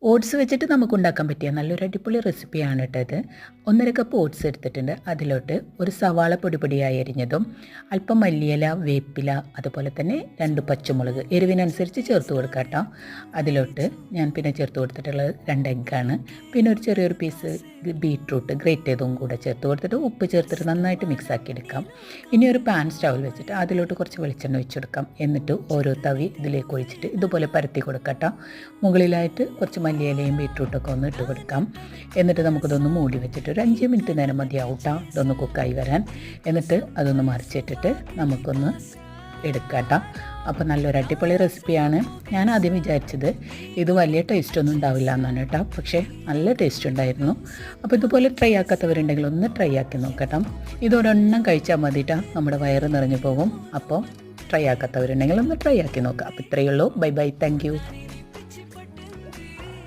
Oats വെച്ചിട്ട് നമുക്ക് ഉണ്ടാക്കാൻ പറ്റിയ നല്ലൊരു അടിപൊളി റെസിപ്പിയാണ് കേട്ടോ ഇത്. 1.5 കപ്പ് ഓട്സ് എടുത്തിട്ടുണ്ട്. അതിലോട്ട് ഒരു സവാള പൊടിയായി അരിഞ്ഞതും അല്പം മല്ലിയില, വേപ്പില, അതുപോലെ തന്നെ 2 പച്ചമുളക് എരിവിനനുസരിച്ച് ചേർത്ത് കൊടുക്കാം കേട്ടോ. അതിലോട്ട് ഞാൻ പിന്നെ ചേർത്ത് കൊടുത്തിട്ടുള്ളത് 2 എഗ്ഗാണ്. പിന്നെ ഒരു ചെറിയൊരു പീസ് ബീട്രൂട്ട് ഗ്രേറ്റ് ചെയ്തതും കൂടെ ചേർത്ത് കൊടുത്തിട്ട് ഉപ്പ് ചേർത്തിട്ട് നന്നായിട്ട് മിക്സ് ആക്കി എടുക്കാം. ഇനി ഒരു പാൻ സ്റ്റൗവിൽ വെച്ചിട്ട് അതിലോട്ട് കുറച്ച് വെളിച്ചെണ്ണ ഒഴിച്ചെടുക്കാം. എന്നിട്ട് ഓരോ തവി ഇതിലേക്ക് ഒഴിച്ചിട്ട് ഇതുപോലെ പരത്തി കൊടുക്കാം കേട്ടോ. മുകളിലായിട്ട് കുറച്ച് മല്ലിയിലയും ബീട്രൂട്ടൊക്കെ ഒന്ന് ഇട്ട് കൊടുക്കാം. എന്നിട്ട് നമുക്കിതൊന്ന് മൂടി വെച്ചിട്ട് ഒരു 5 മിനിറ്റ് നേരം മതിയാവും കേട്ടോ ഇതൊന്ന് കുക്കായി വരാൻ. എന്നിട്ട് അതൊന്ന് മറിച്ചിട്ടിട്ട് നമുക്കൊന്ന് എടുക്കാം. അപ്പോൾ നല്ലൊരു അടിപൊളി റെസിപ്പിയാണ്. ഞാൻ ആദ്യം വിചാരിച്ചത് ഇത് വലിയ ടേസ്റ്റൊന്നും ഉണ്ടാവില്ല എന്നാണ് കേട്ടോ. പക്ഷേ നല്ല ടേസ്റ്റ് ഉണ്ടായിരുന്നു. അപ്പോൾ ഇതുപോലെ ട്രൈ ആക്കാത്തവരുണ്ടെങ്കിൽ ഒന്ന് ട്രൈ ആക്കി നോക്കട്ടോ. ഇതൊരെണ്ണം കഴിച്ചാൽ മതിട്ടോ, നമ്മുടെ വയറ് നിറഞ്ഞു പോകും. അപ്പോൾ ട്രൈ ആക്കാത്തവരുണ്ടെങ്കിൽ ഒന്ന് ട്രൈ ആക്കി നോക്കാം. അപ്പോൾ ഇത്രയേ ഉള്ളൂ. Bye bye, thank you.